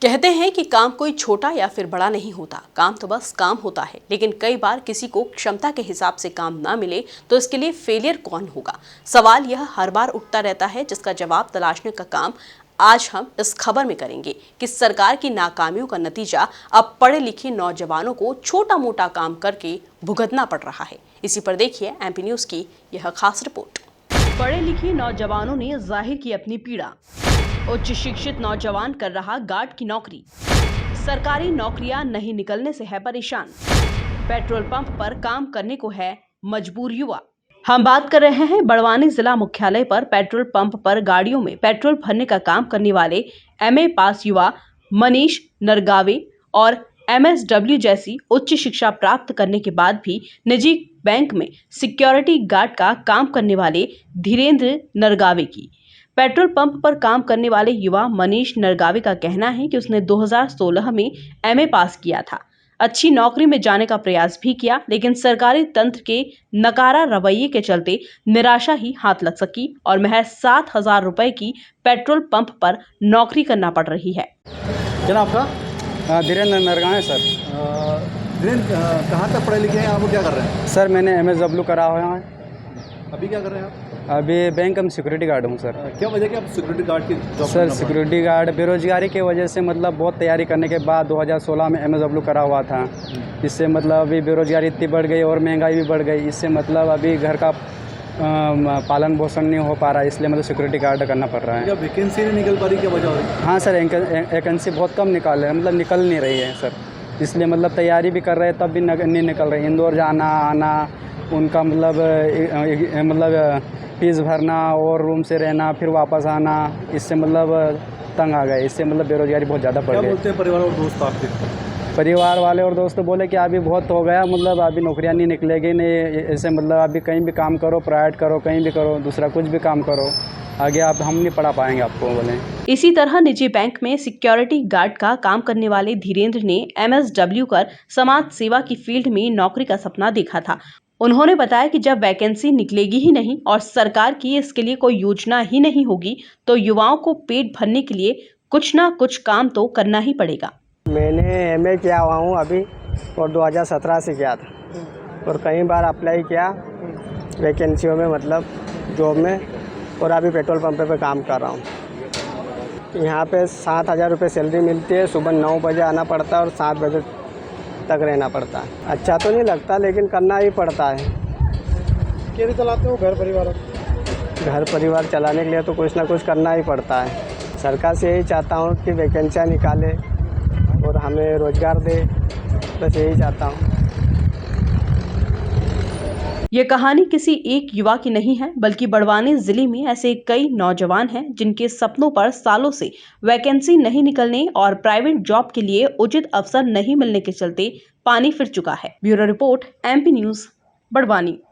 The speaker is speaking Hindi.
कहते हैं कि काम कोई छोटा या फिर बड़ा नहीं होता, काम तो बस काम होता है। लेकिन कई बार किसी को क्षमता के हिसाब से काम ना मिले तो इसके लिए फेलियर कौन होगा। सवाल यह हर बार उठता रहता है, जिसका जवाब तलाशने का काम आज हम इस खबर में करेंगे कि सरकार की नाकामियों का नतीजा अब पढ़े लिखे नौजवानों को छोटा मोटा काम करके भुगतना पड़ रहा है। इसी पर देखिए एमपी न्यूज की यह खास रिपोर्ट। पढ़े लिखे नौजवानों ने जाहिर की अपनी पीड़ा। उच्च शिक्षित नौजवान कर रहा गार्ड की नौकरी, सरकारी नौकरियां नहीं निकलने से है परेशान, पेट्रोल पंप पर काम करने को है मजबूर युवा। हम बात कर रहे हैं बड़वानी जिला मुख्यालय पर पेट्रोल पंप पर गाड़ियों में पेट्रोल भरने का काम करने वाले एमए पास युवा मनीष नरगावे और एमएसडब्ल्यू जैसी उच्च शिक्षा प्राप्त करने के बाद भी निजी बैंक में सिक्योरिटी गार्ड का काम करने वाले धीरेन्द्र नरगावे की। पेट्रोल पंप पर काम करने वाले युवा मनीष नरगावे का कहना है कि उसने 2016 में एमए पास किया था। अच्छी नौकरी में जाने का प्रयास भी किया, लेकिन सरकारी तंत्र के नकारा रवैये के चलते निराशा ही हाथ लग सकी और महज 7,000 रुपए की पेट्रोल पंप पर नौकरी करना पड़ रही है। क्या आपका? धीरेन्द्र नरगावे सर। धीरेन्द्र, कहाँ तक पढ़े लिखे हैं? आप क्या कर रहे हैं? सर मैंने एमएसडब्ल्यू करा हुआ है। अभी क्या कर रहे हैं आप? अभी बैंक में सिक्योरिटी गार्ड हूँ सर। क्या वजह कि आप सिक्योरिटी गार्ड की जॉब सर सिक्योरिटी गार्ड बेरोजगारी की वजह से मतलब बहुत तैयारी करने के बाद 2016 में एमएसडब्ल्यू करा हुआ था। इससे मतलब अभी बेरोजगारी इतनी बढ़ गई और महंगाई भी बढ़ गई। इससे मतलब अभी घर का पालन पोषण नहीं हो पा रहा है, इसलिए मतलब सिक्योरिटी गार्ड करना पड़ रहा है। क्या वैकेंसी नहीं निकल पा रही, क्या वजह हो रही है? हाँ सर, वैकेंसी बहुत कम निकाल रहे हैं, मतलब निकल नहीं रही है सर। इसलिए मतलब तैयारी भी कर रहे हैं तब भी नहीं निकल रही। इंदौर जाना आना उनका मतलब फीस भरना और रूम से रहना फिर वापस आना, इससे मतलब तंग आ गए। इससे मतलब बेरोजगारी बहुत ज़्यादा बढ़ गई। क्या बोलते हैं परिवार और दोस्त आपके? परिवार वाले और दोस्त बोले कि अभी बहुत हो गया, मतलब अभी नौकरियां नहीं निकलेगी, नहीं ऐसे मतलब अभी कहीं भी काम करो, प्राइवेट करो, कहीं भी करो, दूसरा कुछ भी काम करो, आगे आप हम नहीं पढ़ा पाएंगे आपको बोले। इसी तरह निजी बैंक में सिक्योरिटी गार्ड का काम करने वाले धीरेन्द्र ने एमएसडब्ल्यू कर समाज सेवा की फील्ड में नौकरी का सपना देखा था। उन्होंने बताया कि जब वैकेंसी निकलेगी ही नहीं और सरकार की इसके लिए कोई योजना ही नहीं होगी तो युवाओं को पेट भरने के लिए कुछ ना कुछ काम तो करना ही पड़ेगा। मैंने एमए किया हुआ हूँ अभी और 2017 से किया था और कई बार अप्लाई किया वैकेंसियों में, मतलब जॉब में, और अभी पेट्रोल पंप पे काम कर रहा हूँ। यहाँ पे 7,000 रुपये सैलरी मिलती है। सुबह 9 बजे आना पड़ता है और 7 बजे तक रहना पड़ता है। अच्छा तो नहीं लगता लेकिन करना ही पड़ता है। कैसे चलाते हो घर परिवार? घर परिवार चलाने के लिए तो कुछ ना कुछ करना ही पड़ता है। सरकार से यही चाहता हूँ कि वैकेंसियाँ निकाले और हमें रोजगार दे, बस यही चाहता हूँ। ये कहानी किसी एक युवा की नहीं है, बल्कि बड़वानी जिले में ऐसे कई नौजवान हैं जिनके सपनों पर सालों से वैकेंसी नहीं निकलने और प्राइवेट जॉब के लिए उचित अवसर नहीं मिलने के चलते पानी फिर चुका है। Bureau report MP news Barwani.